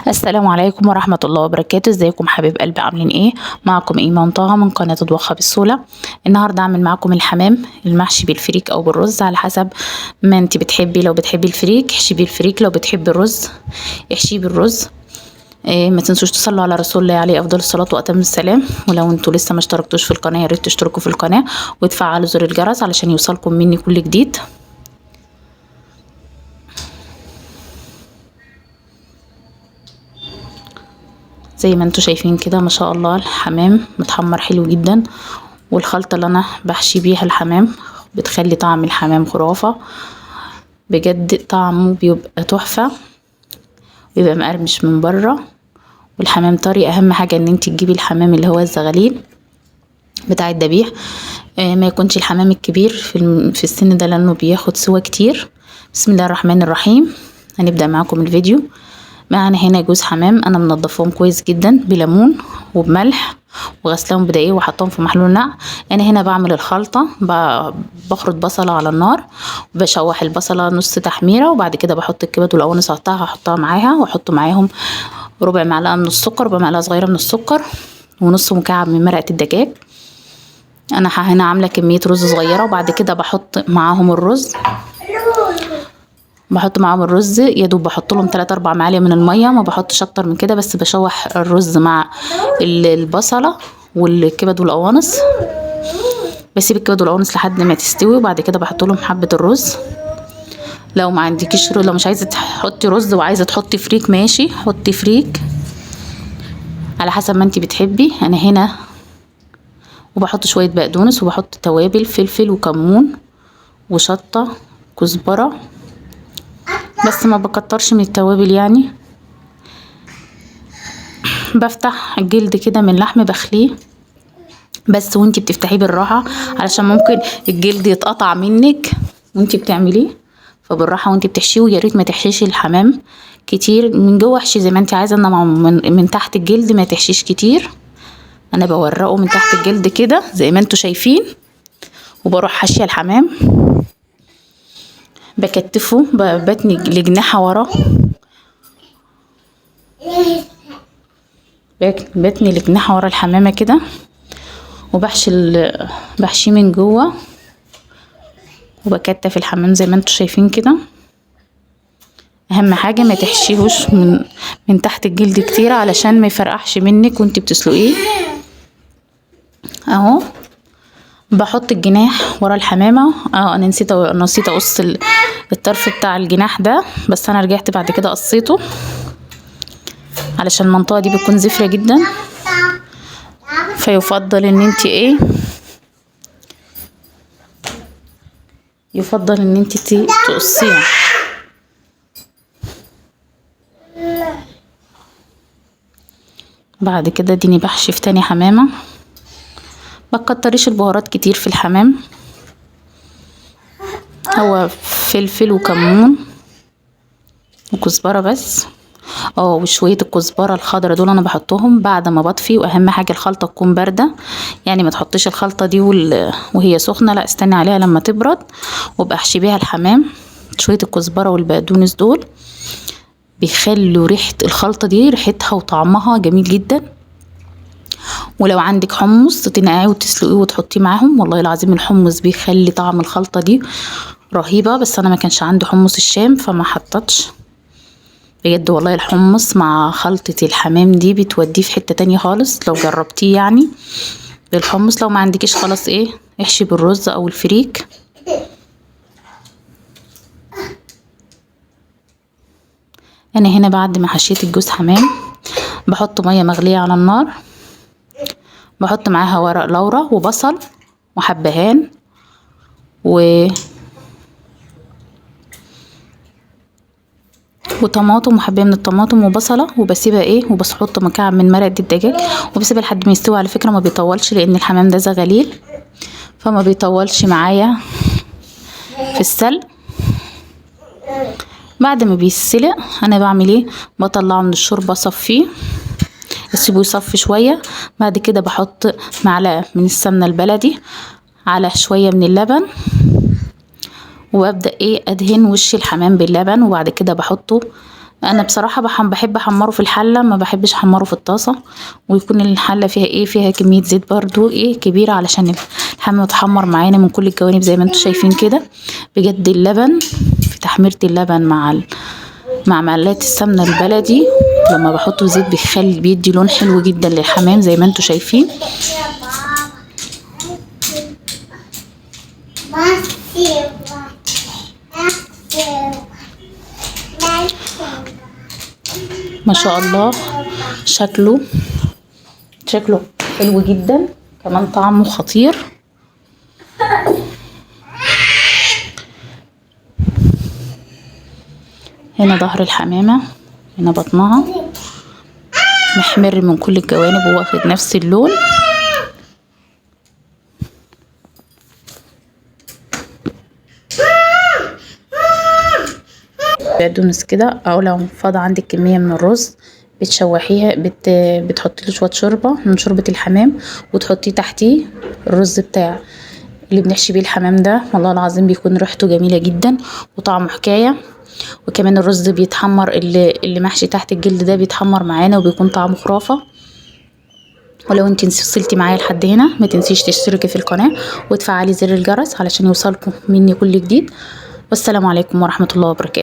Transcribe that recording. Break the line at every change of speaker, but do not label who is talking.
السلام عليكم ورحمة الله وبركاته. ازيكم حبيب قلبي، عاملين ايه؟ معكم ايمان طه من قناة اطبخها بالسهولة. النهاردة هعمل معكم الحمام المحشي بالفريك او بالرز على حسب ما انت بتحبي. لو بتحبي الفريك احشي بالفريك، لو بتحبي الرز احشي بالرز. ما تنسوش تصلوا على رسول الله عليه افضل الصلاة واتم السلام. ولو انتوا لسه ما اشتركتوش في القناة يا ريت تشتركوا في القناة وتفعلوا زر الجرس علشان يوصلكم مني كل جديد. زي ما انتوا شايفين كده ما شاء الله الحمام متحمر حلو جدا، والخلطة اللي انا بحشي بيها الحمام بتخلي طعم الحمام خرافة بجد، طعمه بيبقى تحفة، بيبقى مقرمش من بره والحمام طري. اهم حاجة ان انت تجيبي الحمام اللي هو الزغاليل بتاع الذبيح، ما يكونش الحمام الكبير في السن ده لانه بياخد سوا كتير. بسم الله الرحمن الرحيم. هنبدأ معاكم الفيديو. معنا هنا جوز حمام انا منضفاهم كويس جدا بليمون وبملح وغسلاهم بدقيق وحطهم في محلول نقع. انا هنا بعمل الخلطه، بخرط بصله على النار وبشوح البصله نص تحميره، وبعد كده بحط الكبد والقوانص اقطعها احطها معاها، واحط معاهم ربع معلقه من السكر، ربع معلقه صغيره من السكر، ونص مكعب من مرقه الدجاج. انا هنا عامله كميه رز صغيره، وبعد كده بحط معاهم الرز، بحط معاهم الرز يا دوب بحط لهم 3 4 معالق من الميه، ما بحطش اكتر من كده، بس بشوح الرز مع البصله والكبد والقوانص، بسيب الكبد والقوانص لحد ما تستوي، وبعد كده بحط لهم حبه الرز. لو ما عندكيش لو مش عايزه تحطي رز وعايزه تحطي فريك ماشي، حطي فريك على حسب ما انتي بتحبي. انا هنا وبحط شويه بقدونس، وبحط توابل فلفل وكمون وشطه كزبره، بس ما بكترش من التوابل يعني. بفتح الجلد كده من اللحم بخليه، بس وانتي بتفتحيه بالراحه علشان ممكن الجلد يتقطع منك وانتي بتعمليه، فبالراحه وانتي بتحشيه. ويا ريت ما تحشيش الحمام كتير من جوه، احشي زي ما انتي عايزه، انما من تحت الجلد ما تحشيش كتير. انا بورقه من تحت الجلد كده زي ما انتوا شايفين، وبروح حاشيه الحمام بكتفه بتني لجناحه ورا، بتني لجناحه ورا الحمامه كده، بحشيه من جوه وبكتف الحمام زي ما انتوا شايفين كده. اهم حاجه ما تحشيهوش من تحت الجلد كتير علشان ما يفرقعش منك وانت بتسلقيه. اهو بحط الجناح ورا الحمامه. انا نسيت اقص الطرف بتاع الجناح ده، بس انا رجعت بعد كده قصيته علشان المنطقه دي بتكون زفره جدا، فيفضل ان انت يفضل ان انت تقصيها. بعد كده اديني بحشي في تاني حمامه. ما تكتريش البهارات كتير في الحمام، هو فلفل وكمون وكزبره بس، وشويه الكزبره الخضراء دول انا بحطهم بعد ما بطفي. واهم حاجه الخلطه تكون بارده، يعني ما تحطيش الخلطه دي وهي سخنه، لا استني عليها لما تبرد وبحشي بيها الحمام. شويه الكزبره والبقدونس دول بيخلوا ريحه الخلطه دي ريحتها وطعمها جميل جدا. ولو عندك حمص تنقعيه وتسلقيه وتحطيه معاهم، والله العظيم الحمص بيخلي طعم الخلطه دي رهيبه، بس انا ما كانش عندي حمص الشام فما حطتش. بجد والله الحمص مع خلطة الحمام دي بتوديه في حتة تانية خالص لو جربتيه يعني بالحمص. لو ما عندكيش خلاص احشي بالرز او الفريك. انا هنا بعد ما حشيت الجوز حمام بحط مية مغلية على النار، بحط معاها ورق لورا وبصل وحبهان وطماطم وحبايه من الطماطم وبصله، وبسيبها وبحط مكعب من مرقه الدجاج وبسيبها لحد ما يستوي. على فكره ما بيطولش لان الحمام ده زغليل فما بيطولش معايا في السلق. بعد ما بيسلق انا بعمل بطلعه من الشوربه اصفيه، اسيبه يصفي شويه. بعد كده بحط معلقه من السمنه البلدي على شويه من اللبن، وابدا ادهن وش الحمام باللبن، وبعد كده بحطه انا بصراحه بحب احمره في الحله، ما بحبش احمره في الطاسه، ويكون الحله فيها ايه، فيها كميه زيت برضو ايه كبيره، علشان الحمام يتحمر معانا من كل الجوانب زي ما انتم شايفين كده. بجد اللبن، في تحميره اللبن مع معلقه السمنه البلدي لما بحطه زيت بيدي لون حلو جدا للحمام زي ما انتم شايفين. ما شاء الله، شكله حلو جدا، كمان طعمه خطير. هنا ظهر الحمامة، هنا بطنها محمر من كل الجوانب وواخد نفس اللون. بقدونس كده، او لو فاض عندك كميه من الرز بتشوحيها، بتحطي له شويه شوربه من شوربه الحمام وتحطيه تحتيه الرز بتاع اللي بنحشي بيه الحمام ده. والله العظيم بيكون ريحته جميله جدا وطعمه حكايه. وكمان الرز بيتحمر، اللي محشي تحت الجلد ده بيتحمر معانا وبيكون طعمه خرافه. ولو انت وصلتي معايا لحد هنا ما تنسيش تشتركي في القناه وتفعلي زر الجرس علشان يوصلكم مني كل جديد. والسلام عليكم ورحمه الله وبركاته.